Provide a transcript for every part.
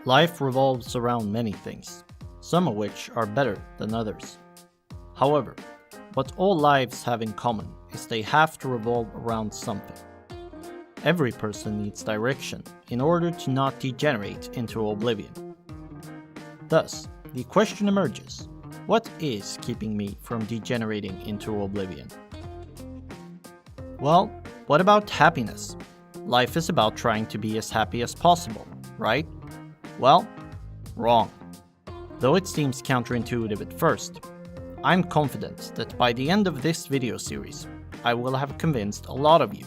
Life revolves around many things, some of which are better than others. However, what all lives have in common is they have to revolve around something. Every person needs direction in order to not degenerate into oblivion. Thus, the question emerges, what is keeping me from degenerating into oblivion? Well, what about happiness? Life is about trying to be as happy as possible, right? Well, wrong. Though it seems counterintuitive at first, I'm confident that by the end of this video series, I will have convinced a lot of you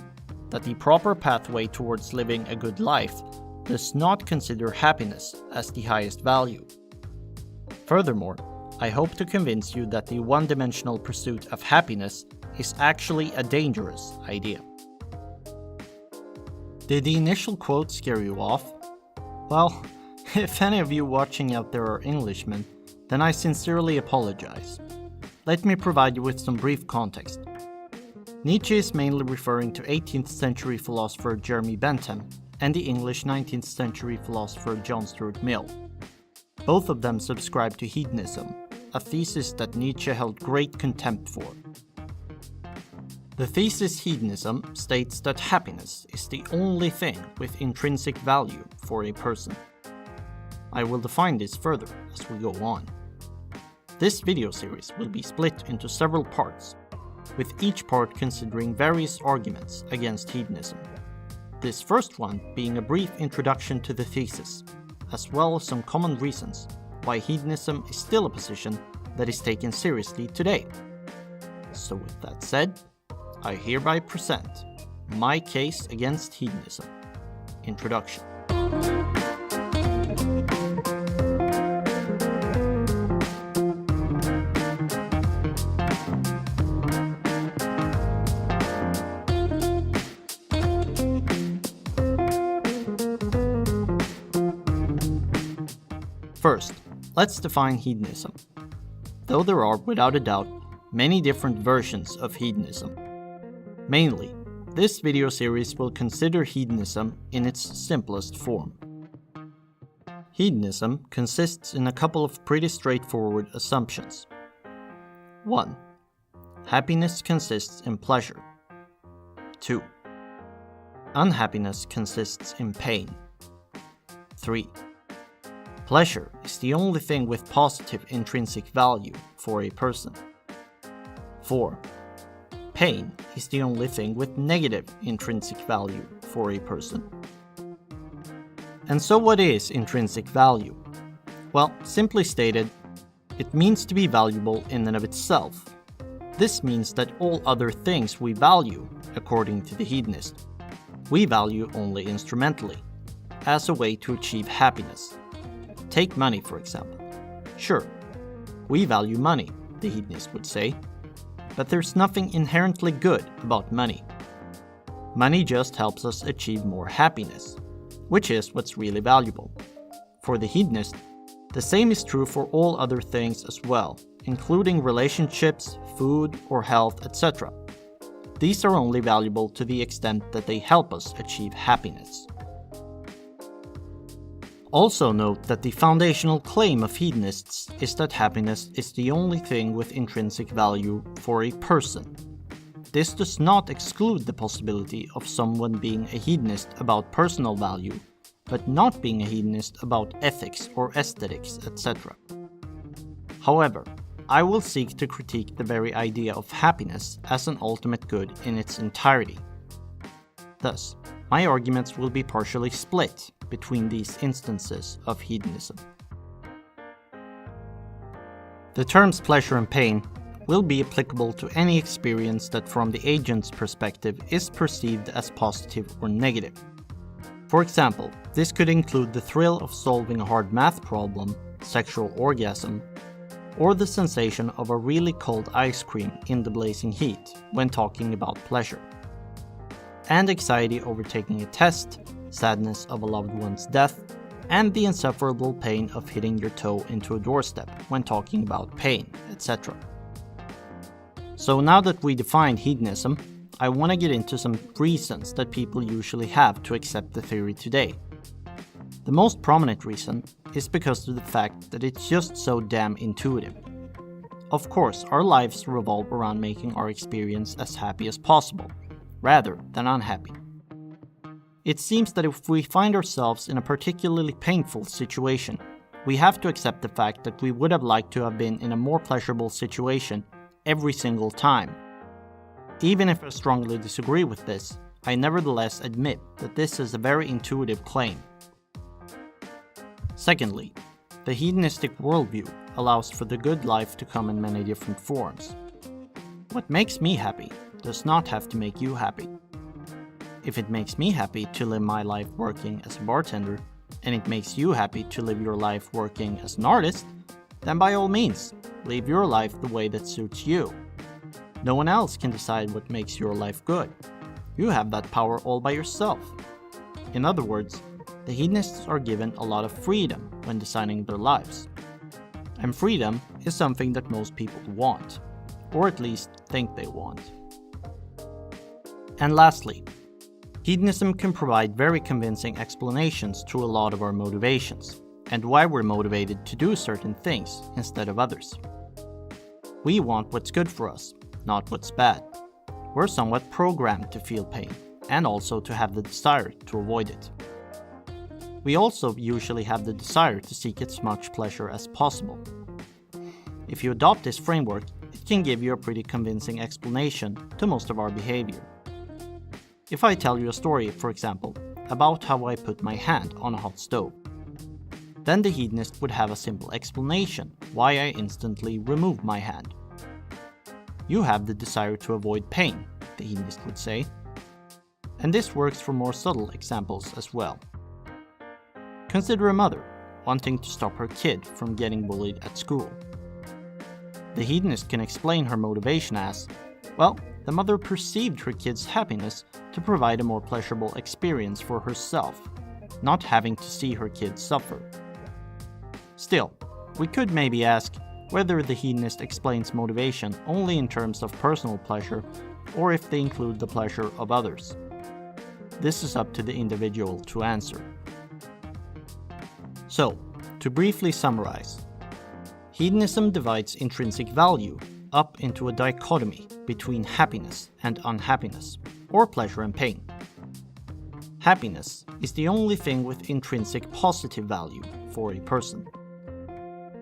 that the proper pathway towards living a good life does not consider happiness as the highest value. Furthermore, I hope to convince you that the one-dimensional pursuit of happiness is actually a dangerous idea. Did the initial quote scare you off? Well, if any of you watching out there are Englishmen, then I sincerely apologize. Let me provide you with some brief context. Nietzsche is mainly referring to 18th century philosopher Jeremy Bentham and the English 19th century philosopher John Stuart Mill. Both of them subscribed to hedonism, a thesis that Nietzsche held great contempt for. The thesis hedonism states that happiness is the only thing with intrinsic value for a person. I will define this further as we go on. This video series will be split into several parts, with each part considering various arguments against hedonism. This first one being a brief introduction to the thesis, as well as some common reasons why hedonism is still a position that is taken seriously today. So with that said, I hereby present my case against hedonism. Introduction. First, let's define hedonism. Though there are, without a doubt, many different versions of hedonism. Mainly, this video series will consider hedonism in its simplest form. Hedonism consists in a couple of pretty straightforward assumptions. 1. Happiness consists in pleasure. 2. Unhappiness consists in pain. 3. Pleasure is the only thing with positive intrinsic value for a person. 4. Pain is the only thing with negative intrinsic value for a person. And so what is intrinsic value? Well, simply stated, it means to be valuable in and of itself. This means that all other things we value, according to the hedonist, we value only instrumentally, as a way to achieve happiness. Take money, for example. Sure, we value money, the hedonist would say, but there's nothing inherently good about money. Money just helps us achieve more happiness, which is what's really valuable. For the hedonist, the same is true for all other things as well, including relationships, food, or health, etc. These are only valuable to the extent that they help us achieve happiness. Also note that the foundational claim of hedonists is that happiness is the only thing with intrinsic value for a person. This does not exclude the possibility of someone being a hedonist about personal value, but not being a hedonist about ethics or aesthetics, etc. However, I will seek to critique the very idea of happiness as an ultimate good in its entirety. Thus, my arguments will be partially split between these instances of hedonism. The terms pleasure and pain will be applicable to any experience that from the agent's perspective is perceived as positive or negative. For example, this could include the thrill of solving a hard math problem, sexual orgasm, or the sensation of a really cold ice cream in the blazing heat when talking about pleasure. And anxiety over taking a test, sadness of a loved one's death, and the insufferable pain of hitting your toe into a doorstep when talking about pain, etc. So now that we defined hedonism, I want to get into some reasons that people usually have to accept the theory today. The most prominent reason is because of the fact that it's just so damn intuitive. Of course, our lives revolve around making our experience as happy as possible, rather than unhappy. It seems that if we find ourselves in a particularly painful situation, we have to accept the fact that we would have liked to have been in a more pleasurable situation every single time. Even if I strongly disagree with this, I nevertheless admit that this is a very intuitive claim. Secondly, the hedonistic worldview allows for the good life to come in many different forms. What makes me happy does not have to make you happy. If it makes me happy to live my life working as a bartender, and it makes you happy to live your life working as an artist, then by all means, live your life the way that suits you. No one else can decide what makes your life good. You have that power all by yourself. In other words, the hedonists are given a lot of freedom when designing their lives. And freedom is something that most people want, or at least think they want. And lastly, hedonism can provide very convincing explanations to a lot of our motivations, and why we're motivated to do certain things instead of others. We want what's good for us, not what's bad. We're somewhat programmed to feel pain, and also to have the desire to avoid it. We also usually have the desire to seek as much pleasure as possible. If you adopt this framework, it can give you a pretty convincing explanation to most of our behavior. If I tell you a story, for example, about how I put my hand on a hot stove, then the hedonist would have a simple explanation why I instantly remove my hand. You have the desire to avoid pain, the hedonist would say. And this works for more subtle examples as well. Consider a mother wanting to stop her kid from getting bullied at school. The hedonist can explain her motivation as, well, the mother perceived her kid's happiness to provide a more pleasurable experience for herself, not having to see her kid suffer. Still, we could maybe ask whether the hedonist explains motivation only in terms of personal pleasure, or if they include the pleasure of others. This is up to the individual to answer. So, to briefly summarize, hedonism divides intrinsic value up into a dichotomy between happiness and unhappiness, or pleasure and pain. Happiness is the only thing with intrinsic positive value for a person.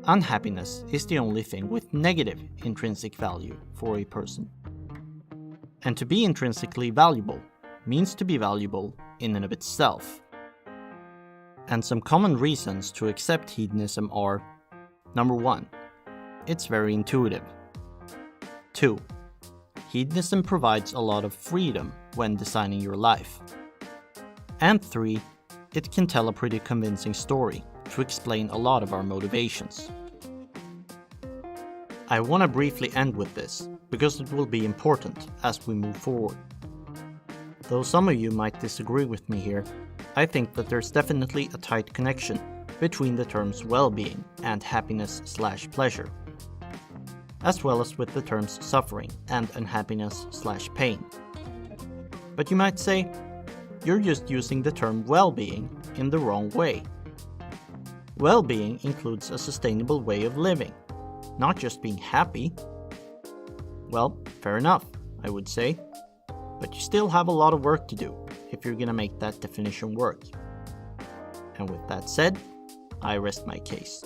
Unhappiness is the only thing with negative intrinsic value for a person. And to be intrinsically valuable means to be valuable in and of itself. And some common reasons to accept hedonism are: number 1, it's very intuitive. 2, hedonism provides a lot of freedom when designing your life. And 3, it can tell a pretty convincing story to explain a lot of our motivations. I want to briefly end with this, because it will be important as we move forward. Though some of you might disagree with me here, I think that there's definitely a tight connection between the terms well-being and happiness/pleasure, as well as with the terms suffering and unhappiness/pain. But you might say, you're just using the term well-being in the wrong way. Well-being includes a sustainable way of living, not just being happy. Well, fair enough, I would say, but you still have a lot of work to do if you're gonna make that definition work. And with that said, I rest my case.